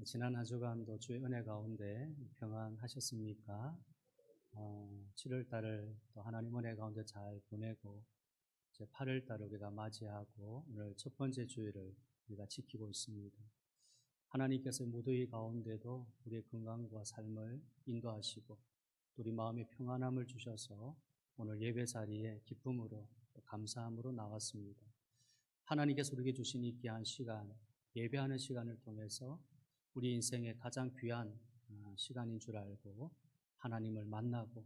지난 한 주간도 주의 은혜 가운데 평안하셨습니까? 7월 달을 또 하나님 은혜 가운데 잘 보내고 이제 8월 달을 우리가 맞이하고 오늘 첫 번째 주일을 우리가 지키고 있습니다. 하나님께서 무더위 가운데도 우리의 건강과 삶을 인도하시고 또 우리 마음에 평안함을 주셔서 오늘 예배 자리에 기쁨으로 또 감사함으로 나왔습니다. 하나님께서 우리에게 주신 이 귀한 시간, 예배하는 시간을 통해서 우리 인생의 가장 귀한 시간인 줄 알고 하나님을 만나고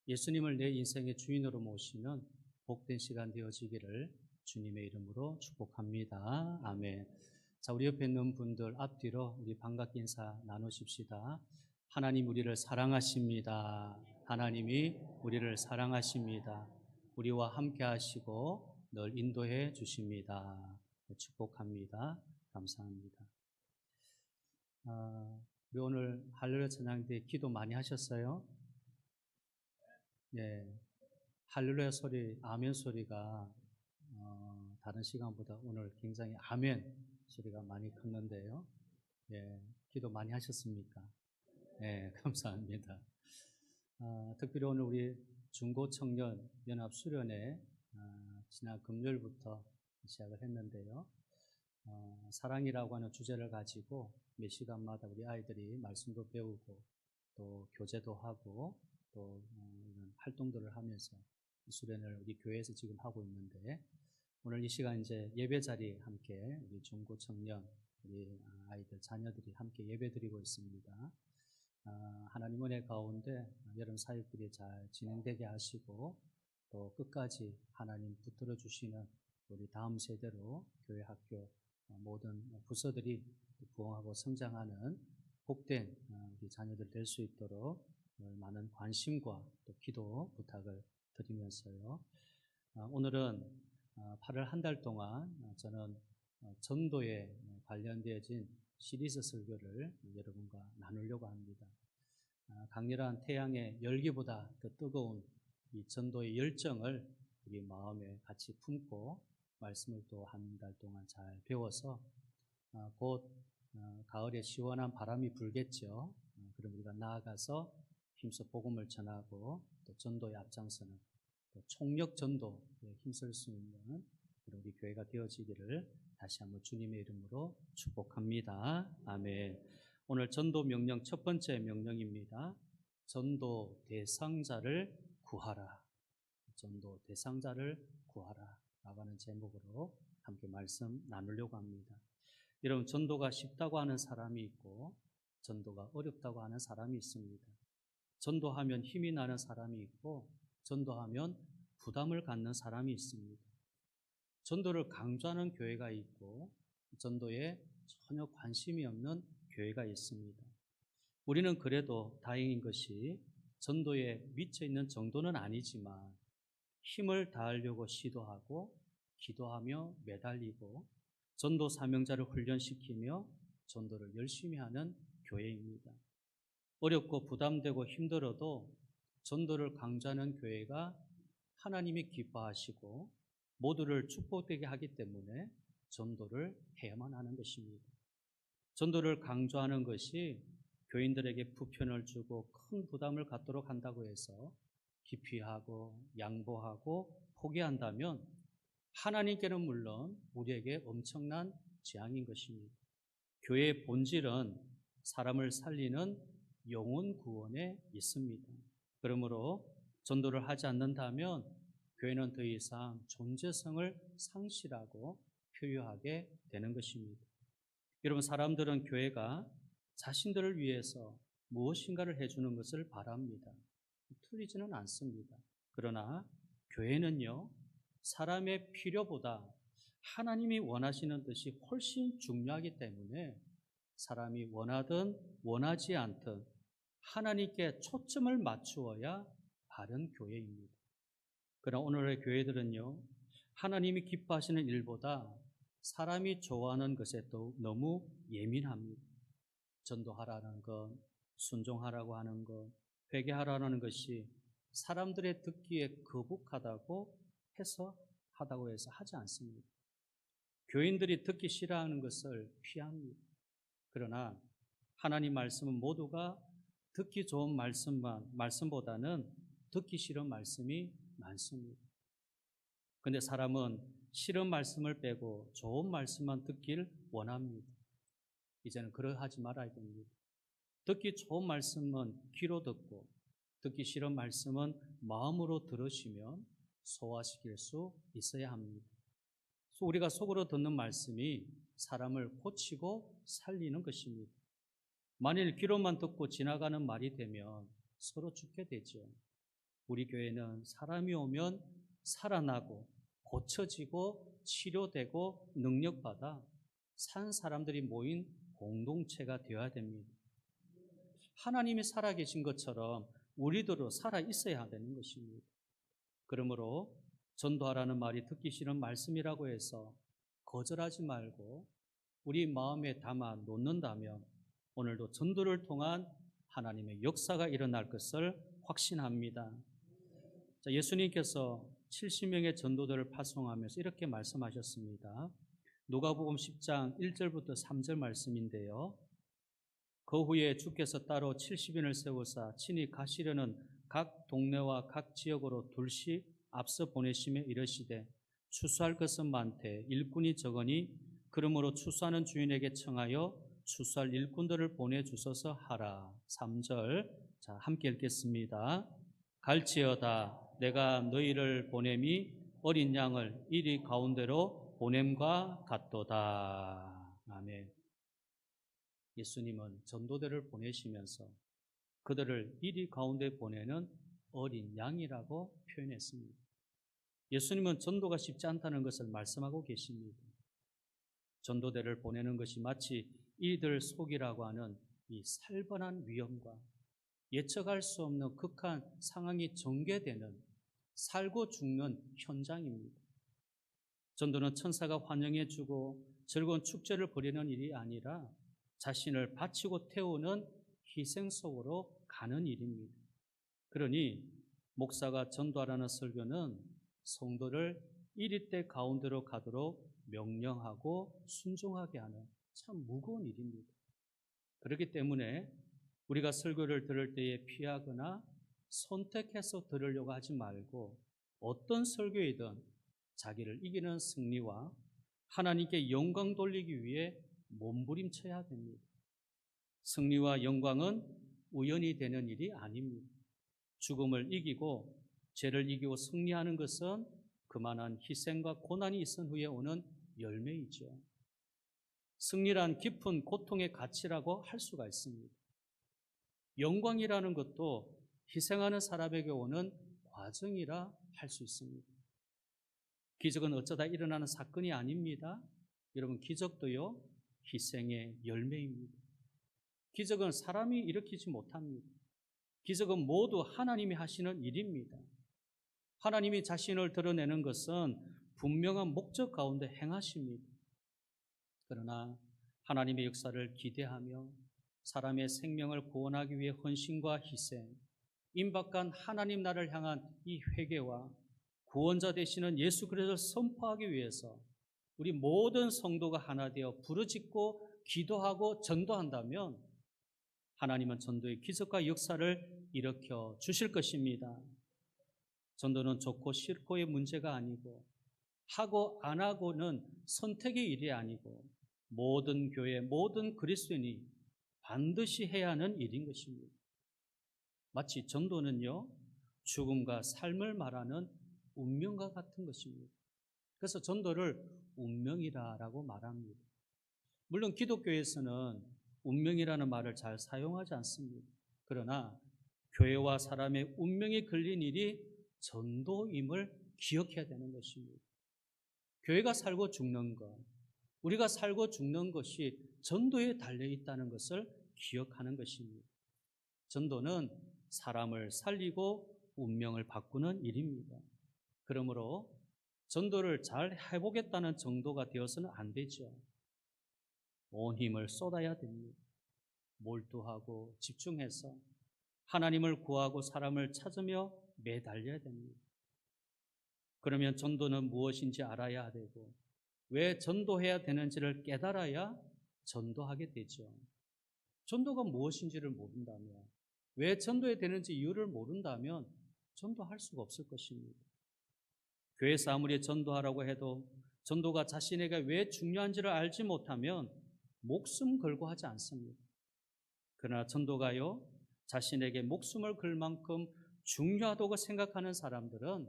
예수님을 내 인생의 주인으로 모시는 복된 시간 되어지기를 주님의 이름으로 축복합니다. 아멘. 자, 우리 옆에 있는 분들 앞뒤로 우리 반갑게 인사 나누십시다. 하나님 우리를 사랑하십니다. 하나님이 우리를 사랑하십니다. 우리와 함께 하시고 늘 인도해 주십니다. 축복합니다. 감사합니다. 우리 오늘 할렐루야 찬양 때 기도 많이 하셨어요? 네. 할렐루야 소리, 아멘 소리가 다른 시간보다 오늘 굉장히 아멘 소리가 많이 컸는데요. 예, 기도 많이 하셨습니까? 네, 감사합니다. 특별히 오늘 우리 중고청년 연합 수련회 지난 금요일부터 시작을 했는데요. 사랑이라고 하는 주제를 가지고 몇 시간마다 우리 아이들이 말씀도 배우고 또 교제도 하고 또 이런 활동들을 하면서 수련을 우리 교회에서 지금 하고 있는데 오늘 이 시간 이제 예배 자리에 함께 우리 중고 청년 우리 아이들 자녀들이 함께 예배 드리고 있습니다. 하나님 은혜 가운데 여름 사역들이 잘 진행되게 하시고 또 끝까지 하나님 붙들어 주시는 우리 다음 세대로 교회 학교 모든 부서들이 부흥하고 성장하는 복된 우리 자녀들 될 수 있도록 많은 관심과 또 기도 부탁을 드리면서요. 오늘은 8월 한 달 동안 저는 전도에 관련되어진 시리즈 설교를 여러분과 나누려고 합니다. 강렬한 태양의 열기보다 더 뜨거운 이 전도의 열정을 우리 마음에 같이 품고 말씀을 또 한 달 동안 잘 배워서 곧 가을에 시원한 바람이 불겠죠. 그럼 우리가 나아가서 힘써 복음을 전하고 또 전도에 앞장서는 또 총력 전도에 힘쓸 수 있는 우리 교회가 되어지기를 다시 한번 주님의 이름으로 축복합니다. 아멘. 오늘 전도 명령 첫 번째 명령입니다. 전도 대상자를 구하라. 전도 대상자를 구하라. 라는 제목으로 함께 말씀 나누려고 합니다. 여러분, 전도가 쉽다고 하는 사람이 있고 전도가 어렵다고 하는 사람이 있습니다. 전도하면 힘이 나는 사람이 있고 전도하면 부담을 갖는 사람이 있습니다. 전도를 강조하는 교회가 있고 전도에 전혀 관심이 없는 교회가 있습니다. 우리는 그래도 다행인 것이 전도에 미쳐 있는 정도는 아니지만 힘을 다하려고 시도하고 기도하며 매달리고 전도 사명자를 훈련시키며 전도를 열심히 하는 교회입니다. 어렵고 부담되고 힘들어도 전도를 강조하는 교회가 하나님이 기뻐하시고 모두를 축복되게 하기 때문에 전도를 해야만 하는 것입니다. 전도를 강조하는 것이 교인들에게 부편을 주고 큰 부담을 갖도록 한다고 해서 기피하고 양보하고 포기한다면 하나님께는 물론 우리에게 엄청난 재앙인 것입니다. 교회의 본질은 사람을 살리는 영혼 구원에 있습니다. 그러므로 전도를 하지 않는다면 교회는 더 이상 존재성을 상실하고 표유하게 되는 것입니다. 여러분, 사람들은 교회가 자신들을 위해서 무엇인가를 해주는 것을 바랍니다. 틀리지는 않습니다. 그러나 교회는요, 사람의 필요보다 하나님이 원하시는 뜻이 훨씬 중요하기 때문에 사람이 원하든 원하지 않든 하나님께 초점을 맞추어야 바른 교회입니다. 그러나 오늘의 교회들은요, 하나님이 기뻐하시는 일보다 사람이 좋아하는 것에 또 너무 예민합니다. 전도하라는 것, 순종하라고 하는 것, 회개하라는 것이 사람들의 듣기에 거북하다고 해서 하지 않습니다. 교인들이 듣기 싫어하는 것을 피합니다. 그러나 하나님 말씀은 모두가 듣기 좋은 말씀보다는 듣기 싫은 말씀이 많습니다. 근데 사람은 싫은 말씀을 빼고 좋은 말씀만 듣길 원합니다. 이제는 그러하지 말아야 됩니다. 듣기 좋은 말씀은 귀로 듣고 듣기 싫은 말씀은 마음으로 들으시면 소화시킬 수 있어야 합니다. 우리가 속으로 듣는 말씀이 사람을 고치고 살리는 것입니다. 만일 귀로만 듣고 지나가는 말이 되면 서로 죽게 되죠. 우리 교회는 사람이 오면 살아나고 고쳐지고 치료되고 능력받아 산 사람들이 모인 공동체가 되어야 됩니다. 하나님이 살아계신 것처럼 우리들도 살아있어야 되는 것입니다. 그러므로 전도하라는 말이 듣기 싫은 말씀이라고 해서 거절하지 말고 우리 마음에 담아 놓는다면 오늘도 전도를 통한 하나님의 역사가 일어날 것을 확신합니다. 예수님께서 70명의 전도들을 파송하면서 이렇게 말씀하셨습니다. 누가복음 10장 1절부터 3절 말씀인데요. 그 후에 주께서 따로 70인을 세우사 친히 가시려는 각 동네와 각 지역으로 둘씩 앞서 보내시며 이르시되 추수할 것은 많되 일꾼이 적으니 그러므로 추수하는 주인에게 청하여 추수할 일꾼들을 보내주소서 하라. 3절 자 함께 읽겠습니다. 갈지어다 내가 너희를 보냄이 어린 양을 이리 가운데로 보냄과 같도다. 아멘. 예수님은 전도대를 보내시면서 그들을 이리 가운데 보내는 어린 양이라고 표현했습니다. 예수님은 전도가 쉽지 않다는 것을 말씀하고 계십니다. 전도대를 보내는 것이 마치 이들 속이라고 하는 이 살벌한 위험과 예측할 수 없는 극한 상황이 전개되는 살고 죽는 현장입니다. 전도는 천사가 환영해주고 즐거운 축제를 벌이는 일이 아니라 자신을 바치고 태우는 희생 속으로 가는 일입니다. 그러니 목사가 전도하라는 설교는 성도를 이리때 가운데로 가도록 명령하고 순종하게 하는 참 무거운 일입니다. 그렇기 때문에 우리가 설교를 들을 때에 피하거나 선택해서 들으려고 하지 말고 어떤 설교이든 자기를 이기는 승리와 하나님께 영광 돌리기 위해 몸부림쳐야 됩니다. 승리와 영광은 우연히 되는 일이 아닙니다. 죽음을 이기고 죄를 이기고 승리하는 것은 그만한 희생과 고난이 있은 후에 오는 열매이죠. 승리란 깊은 고통의 가치라고 할 수가 있습니다. 영광이라는 것도 희생하는 사람에게 오는 과정이라 할 수 있습니다. 기적은 어쩌다 일어나는 사건이 아닙니다. 여러분, 기적도요, 희생의 열매입니다. 기적은 사람이 일으키지 못합니다. 기적은 모두 하나님이 하시는 일입니다. 하나님이 자신을 드러내는 것은 분명한 목적 가운데 행하십니다. 그러나 하나님의 역사를 기대하며 사람의 생명을 구원하기 위해 헌신과 희생, 임박한 하나님 나라를 향한 이 회개와 구원자 되시는 예수 그리스도를 선포하기 위해서 우리 모든 성도가 하나 되어 부르짖고 기도하고 전도한다면 하나님은 전도의 기적과 역사를 일으켜 주실 것입니다. 전도는 좋고 싫고의 문제가 아니고 하고 안 하고는 선택의 일이 아니고 모든 교회, 모든 그리스도인이 반드시 해야 하는 일인 것입니다. 마치 전도는요, 죽음과 삶을 말하는 운명과 같은 것입니다. 그래서 전도를 운명이라고 말합니다. 물론 기독교에서는 운명이라는 말을 잘 사용하지 않습니다. 그러나 교회와 사람의 운명이 걸린 일이 전도임을 기억해야 되는 것입니다. 교회가 살고 죽는 것, 우리가 살고 죽는 것이 전도에 달려있다는 것을 기억하는 것입니다. 전도는 사람을 살리고 운명을 바꾸는 일입니다. 그러므로 전도를 잘 해보겠다는 정도가 되어서는 안 되죠. 온 힘을 쏟아야 됩니다. 몰두하고 집중해서 하나님을 구하고 사람을 찾으며 매달려야 됩니다. 그러면 전도는 무엇인지 알아야 되고 왜 전도해야 되는지를 깨달아야 전도하게 되죠. 전도가 무엇인지를 모른다면, 왜 전도해야 되는지 이유를 모른다면 전도할 수가 없을 것입니다. 교회에서 아무리 전도하라고 해도 전도가 자신에게 왜 중요한지를 알지 못하면 목숨 걸고 하지 않습니다. 그러나 전도가요, 자신에게 목숨을 걸 만큼 중요하다고 생각하는 사람들은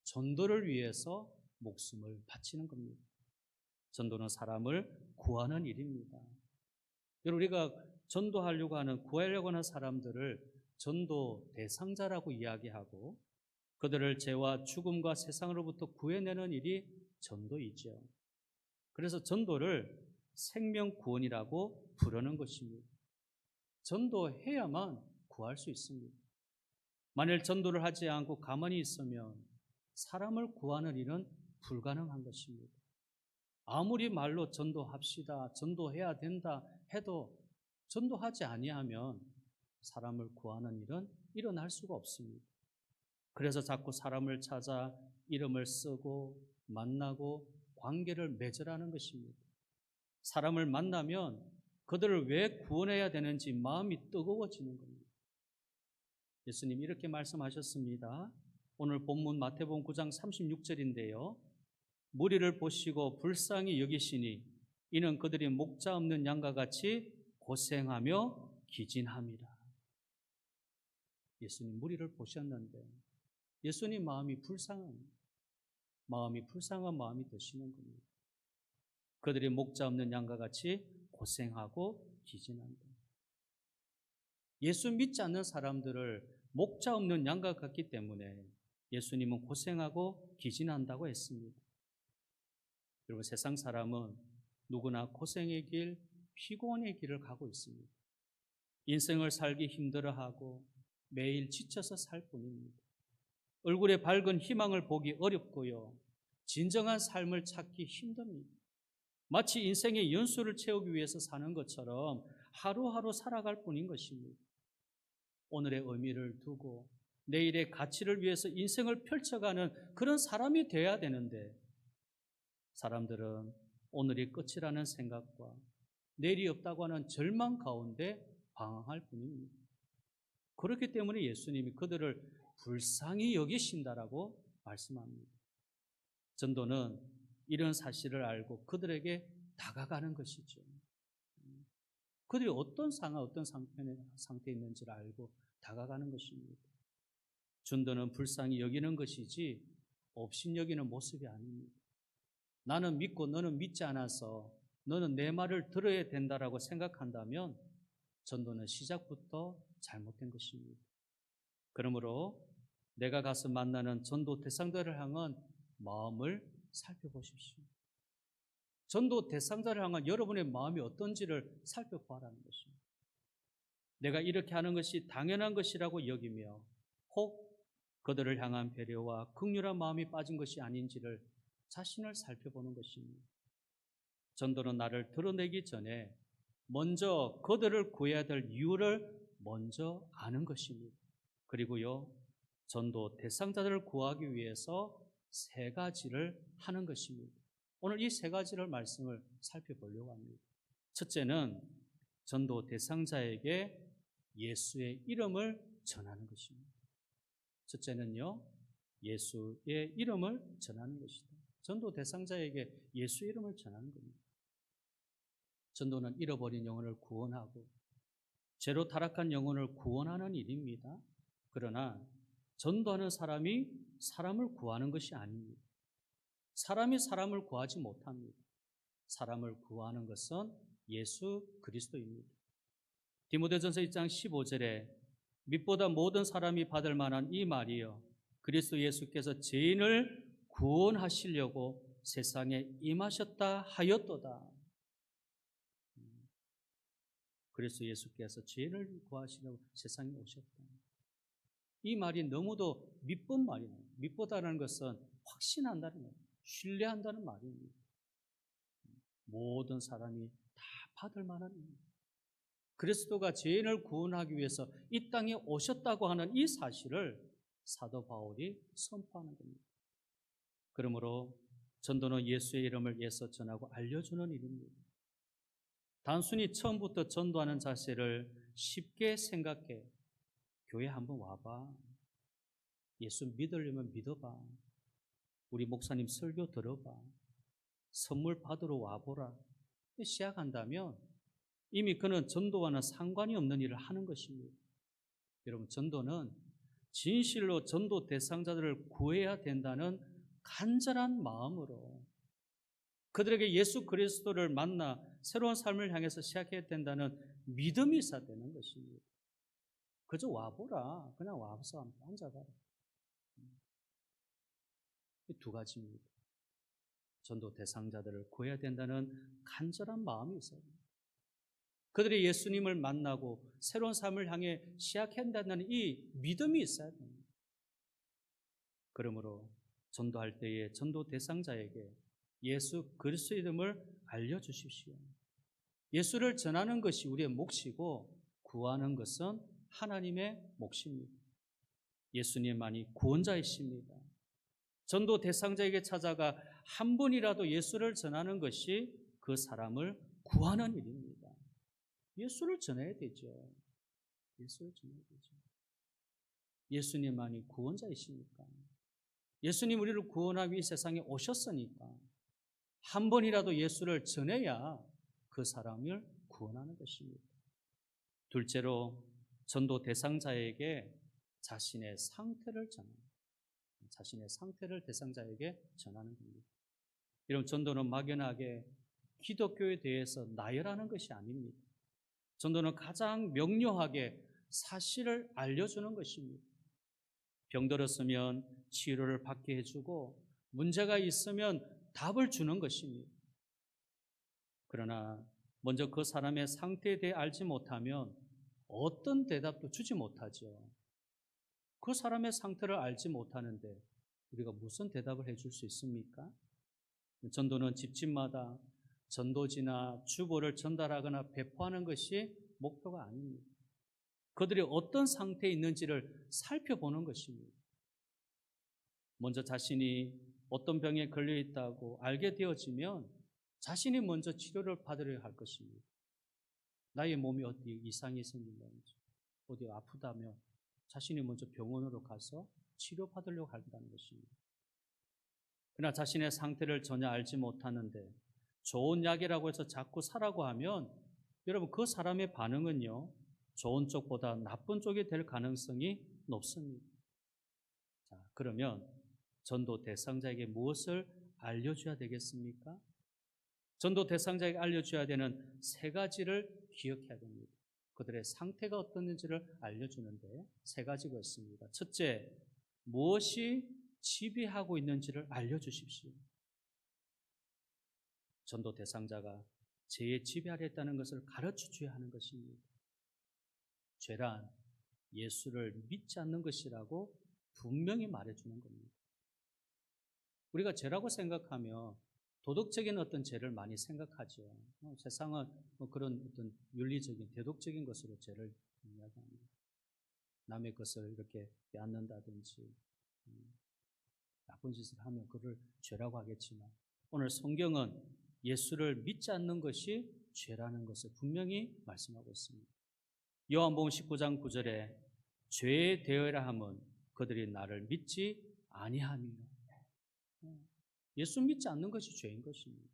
전도를 위해서 목숨을 바치는 겁니다. 전도는 사람을 구하는 일입니다. 여러분, 우리가 전도하려고 하는, 구하려고 하는 사람들을 전도 대상자라고 이야기하고 그들을 죄와 죽음과 세상으로부터 구해내는 일이 전도이죠. 그래서 전도를 생명구원이라고 부르는 것입니다. 전도해야만 구할 수 있습니다. 만일 전도를 하지 않고 가만히 있으면 사람을 구하는 일은 불가능한 것입니다. 아무리 말로 전도합시다, 전도해야 된다 해도 전도하지 아니하면 사람을 구하는 일은 일어날 수가 없습니다. 그래서 자꾸 사람을 찾아 이름을 쓰고 만나고 관계를 맺으라는 것입니다. 사람을 만나면 그들을 왜 구원해야 되는지 마음이 뜨거워지는 겁니다. 예수님이 이렇게 말씀하셨습니다. 오늘 본문 마태복음 9장 36절인데요. 무리를 보시고 불쌍히 여기시니 이는 그들이 목자 없는 양과 같이 고생하며 기진함이라. 예수님 무리를 보셨는데 예수님 마음이 불쌍한 마음이 드시는 겁니다. 그들이 목자 없는 양과 같이 고생하고 기진한다. 예수 믿지 않는 사람들을 목자 없는 양과 같기 때문에 예수님은 고생하고 기진한다고 했습니다. 여러분, 세상 사람은 누구나 고생의 길, 피곤의 길을 가고 있습니다. 인생을 살기 힘들어하고 매일 지쳐서 살 뿐입니다. 얼굴에 밝은 희망을 보기 어렵고요. 진정한 삶을 찾기 힘듭니다. 마치 인생의 연수를 채우기 위해서 사는 것처럼 하루하루 살아갈 뿐인 것입니다. 오늘의 의미를 두고 내일의 가치를 위해서 인생을 펼쳐가는 그런 사람이 되어야 되는데 사람들은 오늘이 끝이라는 생각과 내일이 없다고 하는 절망 가운데 방황할 뿐입니다. 그렇기 때문에 예수님이 그들을 불쌍히 여기신다라고 말씀합니다. 전도는 이런 사실을 알고 그들에게 다가가는 것이죠. 그들이 어떤 상태에 있는지를 알고 다가가는 것입니다. 전도는 불쌍히 여기는 것이지 업신여기는 모습이 아닙니다. 나는 믿고 너는 믿지 않아서 너는 내 말을 들어야 된다라고 생각한다면 전도는 시작부터 잘못된 것입니다. 그러므로 내가 가서 만나는 전도 대상자를 향한 마음을 살펴보십시오. 전도 대상자를 향한 여러분의 마음이 어떤지를 살펴보라는 것입니다. 내가 이렇게 하는 것이 당연한 것이라고 여기며 혹 그들을 향한 배려와 긍휼한 마음이 빠진 것이 아닌지를 자신을 살펴보는 것입니다. 전도는 나를 드러내기 전에 먼저 그들을 구해야 될 이유를 먼저 아는 것입니다. 그리고요, 전도 대상자들을 구하기 위해서 세 가지를 하는 것입니다. 오늘 이 세 가지를 말씀을 살펴보려고 합니다. 첫째는 전도 대상자에게 예수의 이름을 전하는 것입니다. 첫째는요, 예수의 이름을 전하는 것이다. 전도 대상자에게 예수 이름을 전하는 겁니다. 전도는 잃어버린 영혼을 구원하고 죄로 타락한 영혼을 구원하는 일입니다. 그러나 전도하는 사람이 사람을 구하는 것이 아닙니다. 사람이 사람을 구하지 못합니다. 사람을 구하는 것은 예수 그리스도입니다. 디모데전서 1장 15절에 빛보다 모든 사람이 받을 만한 이 말이요 그리스도 예수께서 죄인을 구원하시려고 세상에 임하셨다 하였도다. 그리스도 예수께서 죄인을 구하시려고 세상에 오셨다. 이 말이 너무도 믿본 말이에요. 믿보다는 것은 확신한다는 거예요. 신뢰한다는 말입니다. 모든 사람이 다 받을 만한 일입니다. 그리스도가 죄인을 구원하기 위해서 이 땅에 오셨다고 하는 이 사실을 사도 바울이 선포하는 겁니다. 그러므로 전도는 예수의 이름을 예서 전하고 알려주는 일입니다. 단순히 처음부터 전도하는 자세를 쉽게 생각해. 교회 한번 와봐. 예수 믿으려면 믿어봐. 우리 목사님 설교 들어봐. 선물 받으러 와보라. 시작한다면 이미 그는 전도와는 상관이 없는 일을 하는 것입니다. 여러분, 전도는 진실로 전도 대상자들을 구해야 된다는 간절한 마음으로 그들에게 예수 그리스도를 만나 새로운 삶을 향해서 시작해야 된다는 믿음이 있어야 되는 것입니다. 그저 와보라. 그냥 와서 앉아봐라. 이 두 가지입니다. 전도 대상자들을 구해야 된다는 간절한 마음이 있어야 됩니다. 그들이 예수님을 만나고 새로운 삶을 향해 시작한다는 이 믿음이 있어야 됩니다. 그러므로 전도할 때에 전도 대상자에게 예수 그리스도의 이름을 알려주십시오. 예수를 전하는 것이 우리의 몫이고 구하는 것은 하나님의 몫입니다. 예수님만이 구원자이십니다. 전도 대상자에게 찾아가 한 번이라도 예수를 전하는 것이 그 사람을 구하는 일입니다. 예수를 전해야 되죠. 예수를 전해야 되죠. 예수님만이 구원자이십니까? 예수님 우리를 구원하기 위해 세상에 오셨으니까 한 번이라도 예수를 전해야 그 사람을 구원하는 것입니다. 둘째로 전도 대상자에게 자신의 상태를 전합니다. 자신의 상태를 대상자에게 전하는 겁니다. 여러분, 전도는 막연하게 기독교에 대해서 나열하는 것이 아닙니다. 전도는 가장 명료하게 사실을 알려주는 것입니다. 병들었으면 치료를 받게 해주고 문제가 있으면 답을 주는 것입니다. 그러나 먼저 그 사람의 상태에 대해 알지 못하면 어떤 대답도 주지 못하죠. 그 사람의 상태를 알지 못하는데 우리가 무슨 대답을 해줄 수 있습니까? 전도는 집집마다 전도지나 주보를 전달하거나 배포하는 것이 목표가 아닙니다. 그들이 어떤 상태에 있는지를 살펴보는 것입니다. 먼저 자신이 어떤 병에 걸려 있다고 알게 되어지면 자신이 먼저 치료를 받으려 할 것입니다. 나의 몸이 어디 이상이 생긴다든지 어디 아프다면 자신이 먼저 병원으로 가서 치료받으려고 한다는 것입니다. 그러나 자신의 상태를 전혀 알지 못하는데 좋은 약이라고 해서 자꾸 사라고 하면 여러분, 그 사람의 반응은요, 좋은 쪽보다 나쁜 쪽이 될 가능성이 높습니다. 자, 그러면 전도 대상자에게 무엇을 알려줘야 되겠습니까? 전도 대상자에게 알려줘야 되는 세 가지를 기억해야 됩니다. 그들의 상태가 어떻는지를 알려주는데 세 가지가 있습니다. 첫째, 무엇이 지배하고 있는지를 알려주십시오. 전도 대상자가 죄에 지배하려 했다는 것을 가르쳐줘야 하는 것입니다. 죄란 예수를 믿지 않는 것이라고 분명히 말해주는 겁니다. 우리가 죄라고 생각하면 도덕적인 어떤 죄를 많이 생각하죠. 세상은 그런 어떤 윤리적인, 대독적인 것으로 죄를 이야기합니다. 남의 것을 이렇게 빼앗는다든지 나쁜 짓을 하면 그를 죄라고 하겠지만 오늘 성경은 예수를 믿지 않는 것이 죄라는 것을 분명히 말씀하고 있습니다. 요한복음 19장 9절에 죄에 대하여라 함은 그들이 나를 믿지 아니함이라. 예수 믿지 않는 것이 죄인 것입니다.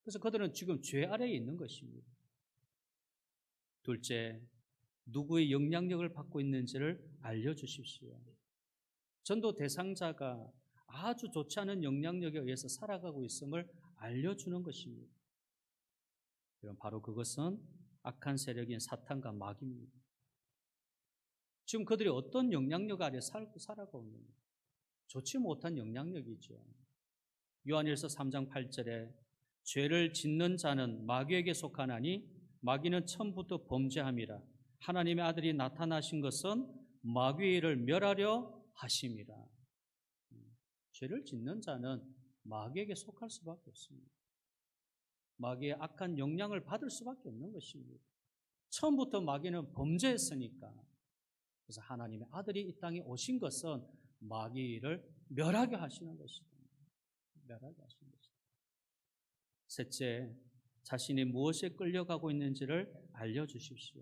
그래서 그들은 지금 죄 아래에 있는 것입니다. 둘째, 누구의 영향력을 받고 있는지를 알려주십시오. 전도 대상자가 아주 좋지 않은 영향력에 의해서 살아가고 있음을 알려주는 것입니다. 바로 그것은 악한 세력인 사탄과 마귀입니다. 지금 그들이 어떤 영향력 아래 살아가고 있는가? 좋지 못한 영향력이죠. 요한일서 3장 8절에 죄를 짓는 자는 마귀에게 속하나니 마귀는 처음부터 범죄함이라. 하나님의 아들이 나타나신 것은 마귀의 일을 멸하려 하심이라. 죄를 짓는 자는 마귀에게 속할 수밖에 없습니다. 마귀의 악한 영향을 받을 수밖에 없는 것입니다. 처음부터 마귀는 범죄했으니까. 그래서 하나님의 아들이 이 땅에 오신 것은 마귀의 일을 멸하게 하시는 것이다. 멸하게 하시는 것이다. 셋째, 자신이 무엇에 끌려가고 있는지를 알려주십시오.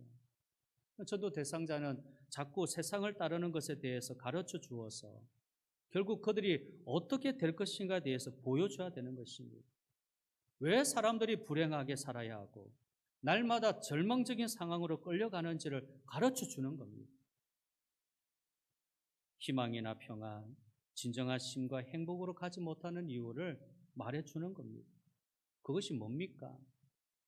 전도 대상자는 자꾸 세상을 따르는 것에 대해서 가르쳐 주어서 결국 그들이 어떻게 될 것인가에 대해서 보여줘야 되는 것입니다. 왜 사람들이 불행하게 살아야 하고 날마다 절망적인 상황으로 끌려가는지를 가르쳐 주는 겁니다. 희망이나 평안, 진정한 쉼과 행복으로 가지 못하는 이유를 말해주는 겁니다. 그것이 뭡니까?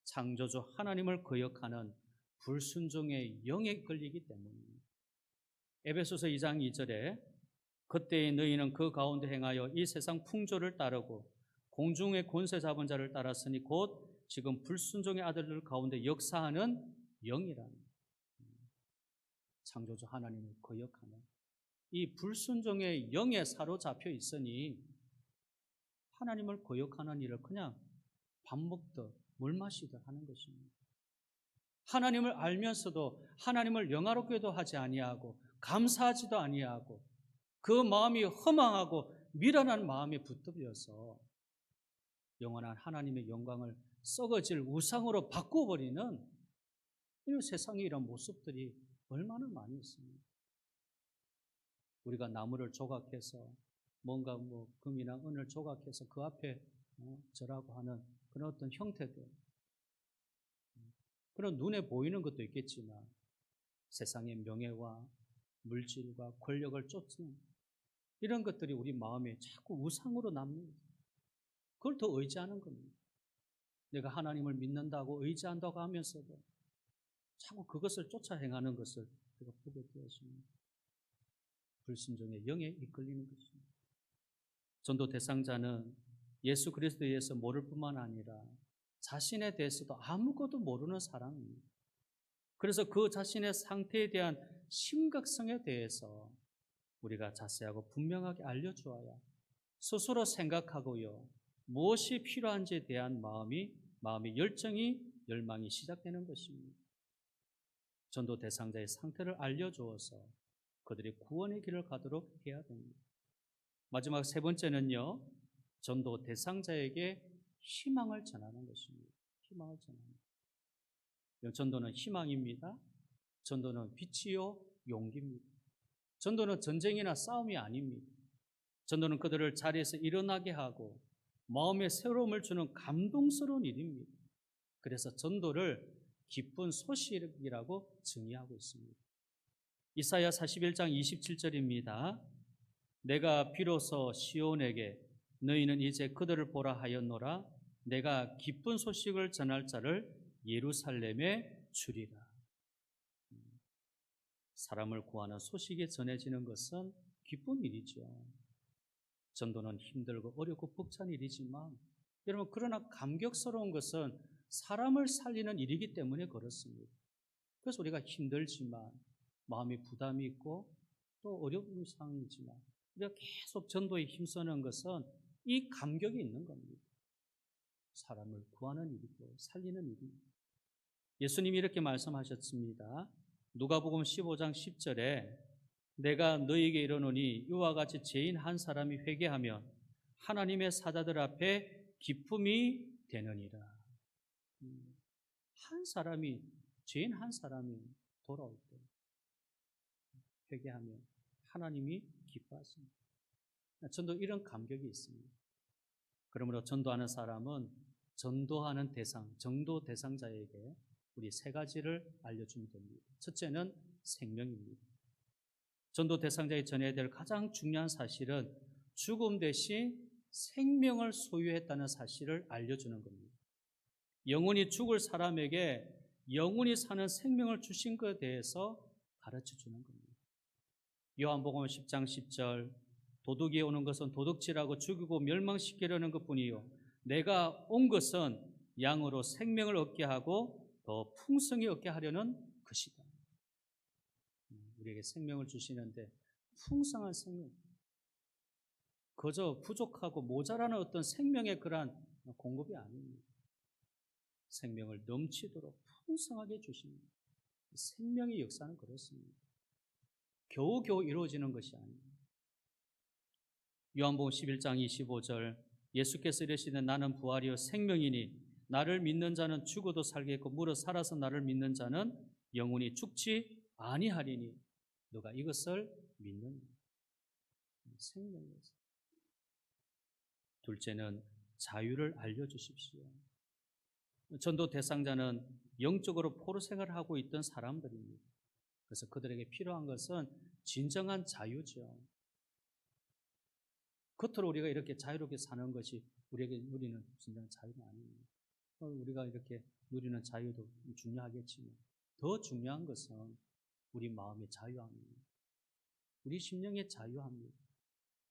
창조주 하나님을 거역하는 불순종의 영에 끌리기 때문입니다. 에베소서 2장 2절에 그때의 너희는 그 가운데 행하여 이 세상 풍조를 따르고 공중의 권세 잡은 자를 따랐으니 곧 지금 불순종의 아들들 가운데 역사하는 영이라는, 창조주 하나님을 거역하는 이 불순종의 영에 사로잡혀 있으니 하나님을 거역하는 일을 그냥 밥 먹듯 물 마시듯 하는 것입니다. 하나님을 알면서도 하나님을 영화롭게도 하지 아니하고 감사하지도 아니하고 그 마음이 허망하고 미련한 마음에 붙들려서 영원한 하나님의 영광을 썩어질 우상으로 바꿔버리는 이런 세상의 이런 모습들이 얼마나 많이 있습니다. 우리가 나무를 조각해서 뭔가 금이나 은을 조각해서 그 앞에 절하고 하는 그런 어떤 형태들, 그런 눈에 보이는 것도 있겠지만 세상의 명예와 물질과 권력을 쫓는 이런 것들이 우리 마음에 자꾸 우상으로 남습니다. 그걸 더 의지하는 겁니다. 내가 하나님을 믿는다고 의지한다고 하면서도 자꾸 그것을 쫓아 행하는 것을 우리가 보게 되었습니다. 불순종의 영에 이끌리는 것입니다. 전도 대상자는 예수 그리스도에 대해서 모를 뿐만 아니라 자신에 대해서도 아무것도 모르는 사람입니다. 그래서 그 자신의 상태에 대한 심각성에 대해서 우리가 자세하고 분명하게 알려주어야 스스로 생각하고요, 무엇이 필요한지에 대한 마음의 열망이 시작되는 것입니다. 전도 대상자의 상태를 알려주어서 그들이 구원의 길을 가도록 해야 됩니다. 마지막 세 번째는요, 전도 대상자에게 희망을 전하는 것입니다. 희망을 전합니다. 전도는 희망입니다. 전도는 빛이요 용기입니다. 전도는 전쟁이나 싸움이 아닙니다. 전도는 그들을 자리에서 일어나게 하고 마음에 새로움을 주는 감동스러운 일입니다. 그래서 전도를 기쁜 소식이라고 정의하고 있습니다. 이사야 41장 27절입니다. 내가 비로소 시온에게 너희는 이제 그들을 보라 하였노라. 내가 기쁜 소식을 전할 자를 예루살렘에 주리라. 사람을 구하는 소식이 전해지는 것은 기쁜 일이죠. 전도는 힘들고 어렵고 벅찬 일이지만 여러분, 그러나 감격스러운 것은 사람을 살리는 일이기 때문에 그렇습니다. 그래서 우리가 힘들지만 마음이 부담이 있고 또 어려운 상황이지만 우리가 계속 전도에 힘쓰는 것은 이 감격이 있는 겁니다. 사람을 구하는 일이고 살리는 일입니다. 예수님이 이렇게 말씀하셨습니다. 누가복음 15장 10절에 내가 너희에게 이르노니 이와 같이 죄인 한 사람이 회개하면 하나님의 사자들 앞에 기쁨이 되느니라. 죄인 한 사람이 돌아올 때 회개하면 하나님이 기뻐하십니다. 전도 이런 감격이 있습니다. 그러므로 전도하는 사람은 전도하는 정도 대상자에게 우리 세 가지를 알려주면 됩니다. 첫째는 생명입니다. 전도 대상자에 전해야 될 가장 중요한 사실은 죽음 대신 생명을 소유했다는 사실을 알려주는 겁니다. 영원히 죽을 사람에게 영원히 사는 생명을 주신 것에 대해서 가르쳐주는 겁니다. 요한복음 10장 10절 도둑이 오는 것은 도둑질하고 죽이고 멸망시키려는 것뿐이요 내가 온 것은 양으로 생명을 얻게 하고 더 풍성히 얻게 하려는 것이다. 우리에게 생명을 주시는데 풍성한 생명, 그저 부족하고 모자라는 어떤 생명의 그러한 공급이 아닙니다. 생명을 넘치도록 풍성하게 주십니다. 생명의 역사는 그렇습니다. 겨우겨우 이루어지는 것이 아닙니다. 요한복음 11장 25절 예수께서 이르시되 나는 부활이요 생명이니 나를 믿는 자는 죽어도 살겠고 무릇 살아서 나를 믿는 자는 영원히 죽지 아니하리니 누가 이것을 믿느냐. 생명이었어요. 둘째는 자유를 알려주십시오. 전도 대상자는 영적으로 포로 생활을 하고 있던 사람들입니다. 그래서 그들에게 필요한 것은 진정한 자유죠. 겉으로 우리가 이렇게 자유롭게 사는 것이 우리에게 누리는 진정한 자유가 아닙니다. 우리가 이렇게 누리는 자유도 중요하겠지만 더 중요한 것은 우리 마음의 자유함입니다. 우리 심령의 자유함입니다.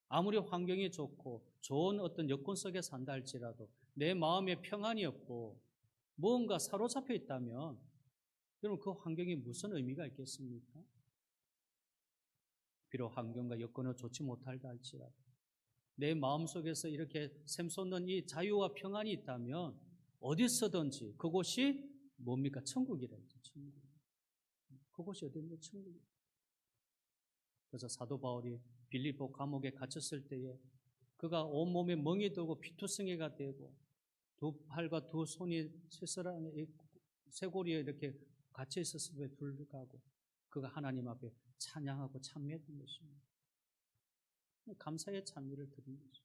아무리 환경이 좋고 좋은 어떤 여건 속에 산다 할지라도 내 마음에 평안이 없고 무언가 사로잡혀 있다면 여러분 그 환경이 무슨 의미가 있겠습니까? 비록 환경과 여건은 좋지 못하다 할지라도 내 마음속에서 이렇게 샘솟는 이 자유와 평안이 있다면 어디서든지 그곳이 뭡니까? 천국이라죠. 천국. 그곳이 어딘데? 천국이에요. 그래서 사도 바울이 빌립보 감옥에 갇혔을 때에 그가 온몸에 멍이 들고 피투성이가 되고 두 팔과 두 손이 쇠고리에 이렇게 갇혀 있었음에 불구하고 그가 하나님 앞에 찬양하고 찬미했던 것입니다. 감사의 찬미를 드린 거죠.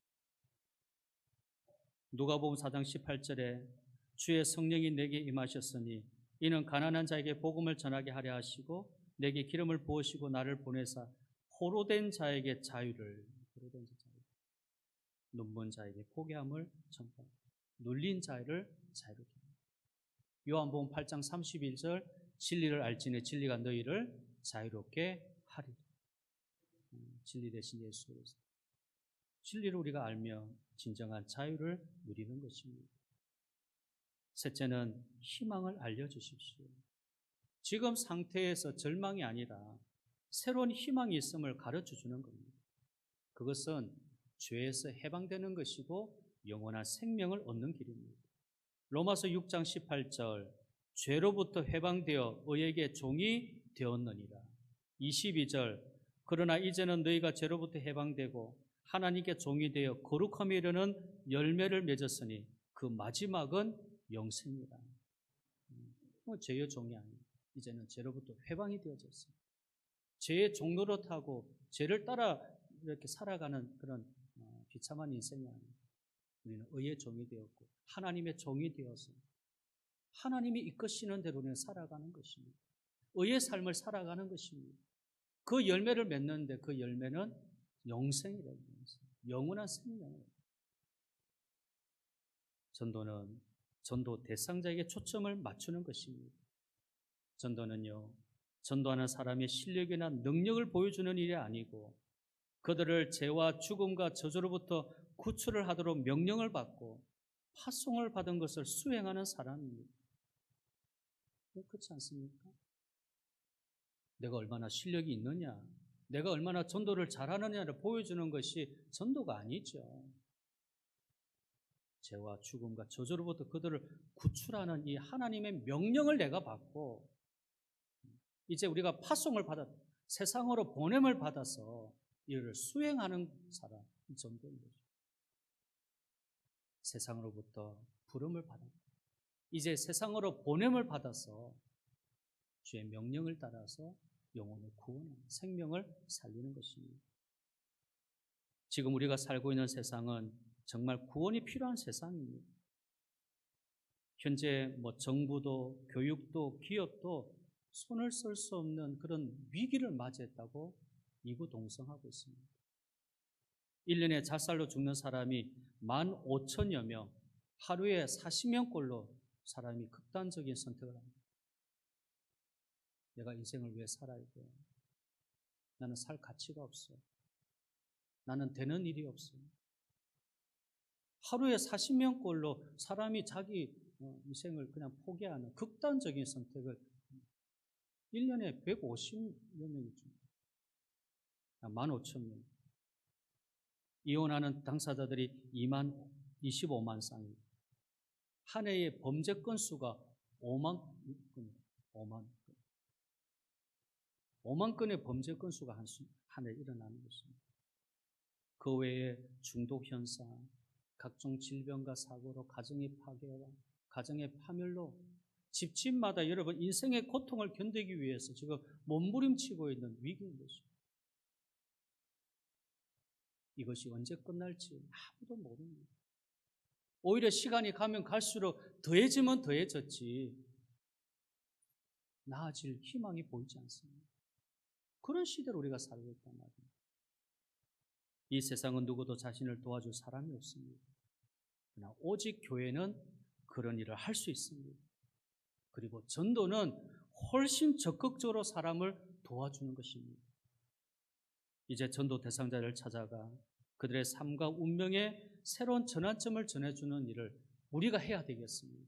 누가복음 4장 18절에 주의 성령이 내게 임하셨으니 이는 가난한 자에게 복음을 전하게 하려 하시고 내게 기름을 부으시고 나를 보내사 포로된 자에게 자유를, 눈먼 자에게 포기함을 전파, 눌린 자를 자유롭게 합니다. 요한복음 8장 31절 진리를 알지니 진리가 너희를 자유롭게 하리라. 진리 대신 예수 그리스도. 진리를 우리가 알면 진정한 자유를 누리는 것입니다. 셋째는 희망을 알려주십시오. 지금 상태에서 절망이 아니라 새로운 희망이 있음을 가르쳐 주는 겁니다. 그것은 죄에서 해방되는 것이고 영원한 생명을 얻는 길입니다. 로마서 6장 18절 죄로부터 해방되어 의에게 종이 되었느니라. 22절 그러나 이제는 너희가 죄로부터 해방되고 하나님께 종이 되어 거룩함에 이르는 열매를 맺었으니 그 마지막은 영생이라. 죄의 종이 아닙니다. 이제는 죄로부터 해방이 되어졌습니다. 죄의 종노릇하고 죄를 따라 이렇게 살아가는 그런 비참한 인생이 아닙니다. 우리는 의의 종이 되었고 하나님의 종이 되어서 하나님이 이끄시는 대로는 살아가는 것입니다. 의의 삶을 살아가는 것입니다. 그 열매를 맺는데 그 열매는 영생이라는 것입니다. 영원한 생명이에요. 전도는 전도 대상자에게 초점을 맞추는 것입니다. 전도는요, 전도하는 사람의 실력이나 능력을 보여주는 일이 아니고 그들을 죄와 죽음과 저주로부터 구출을 하도록 명령을 받고 파송을 받은 것을 수행하는 사람입니다. 그렇지 않습니까? 내가 얼마나 실력이 있느냐, 내가 얼마나 전도를 잘하느냐를 보여주는 것이 전도가 아니죠. 죄와 죽음과 저주로부터 그들을 구출하는 이 하나님의 명령을 내가 받고 이제 우리가 파송을 받아 세상으로 보냄을 받아서 이를 수행하는 사람, 이 전도인 거죠. 세상으로부터 부름을 받아 이제 세상으로 보냄을 받아서 주의 명령을 따라서 영혼을 구원하는 생명을 살리는 것입니다. 지금 우리가 살고 있는 세상은 정말 구원이 필요한 세상입니다. 현재 정부도 교육도 기업도 손을 쓸 수 없는 그런 위기를 맞이했다고 이구동성하고 있습니다. 1년에 자살로 죽는 사람이 15,000여 명, 하루에 40명꼴로 사람이 극단적인 선택을 합니다. 내가 인생을 왜 살아야 돼? 나는 살 가치가 없어. 나는 되는 일이 없어. 하루에 40명꼴로 사람이 자기 인생을 그냥 포기하는 극단적인 선택을 1년에 150여 명이 줍니다. 15,000명. 이혼하는 당사자들이 25만 쌍입니다. 한 해의 범죄 건수가 5만 건입니다. 5만 건의 범죄 건수가 한 해 일어나는 것입니다. 그 외에 중독 현상, 각종 질병과 사고로 가정의 파괴와 가정의 파멸로 집집마다 여러분 인생의 고통을 견디기 위해서 지금 몸부림치고 있는 위기인 것입니다. 이것이 언제 끝날지 아무도 모릅니다. 오히려 시간이 가면 갈수록 더해지면 더해졌지 나아질 희망이 보이지 않습니다. 그런 시대로 우리가 살고 있단 말입니다. 이 세상은 누구도 자신을 도와줄 사람이 없습니다. 그러나 오직 교회는 그런 일을 할 수 있습니다. 그리고 전도는 훨씬 적극적으로 사람을 도와주는 것입니다. 이제 전도 대상자를 찾아가 그들의 삶과 운명에 새로운 전환점을 전해주는 일을 우리가 해야 되겠습니다.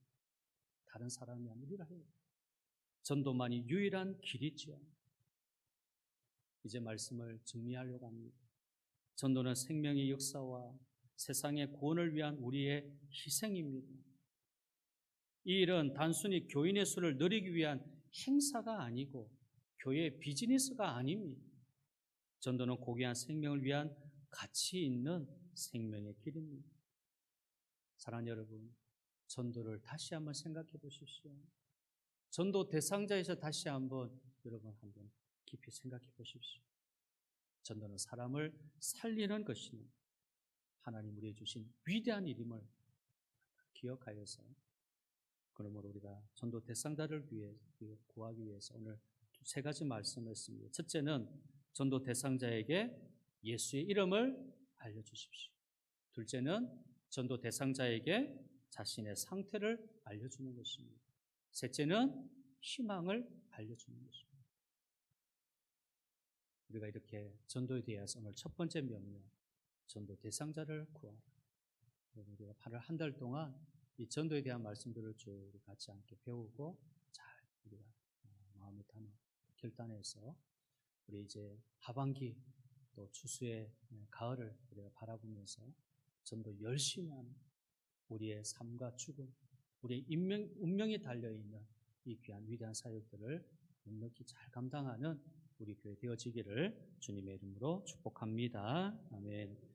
다른 사람이 아니라 우리가 해야 돼요. 전도만이 유일한 길이지요. 이제 말씀을 정리하려고 합니다. 전도는 생명의 역사와 세상의 구원을 위한 우리의 희생입니다. 이 일은 단순히 교인의 수를 늘리기 위한 행사가 아니고 교회의 비즈니스가 아닙니다. 전도는 고귀한 생명을 위한 가치 있는 생명의 길입니다. 사랑하는 여러분, 전도를 다시 한번 생각해 보십시오. 전도 대상자에서 다시 한번 여러분 한번 깊이 생각해 보십시오. 전도는 사람을 살리는 것이니 하나님 우리에게 주신 위대한 일임을 기억하여서 그러므로 우리가 전도 대상자를 위해 구하기 위해서 오늘 세 가지 말씀을 했습니다. 첫째는 전도 대상자에게 예수의 이름을 알려주십시오. 둘째는 전도 대상자에게 자신의 상태를 알려주는 것입니다. 셋째는 희망을 알려주는 것입니다. 우리가 이렇게 전도에 대해서 오늘 첫 번째 명령, 전도 대상자를 구하라. 우리가 8월 한 달 동안 이 전도에 대한 말씀들을 쭉 같이 함께 배우고 잘 우리가 마음에 담아 결단해서 우리 이제 하반기 또 추수의 가을을 우리가 바라보면서 전도 열심히 하는 우리의 삶과 죽음, 우리의 운명이 달려있는 이 귀한 위대한 사역들을 넉넉히 잘 감당하는 우리 교회 되어지기를 주님의 이름으로 축복합니다. 아멘.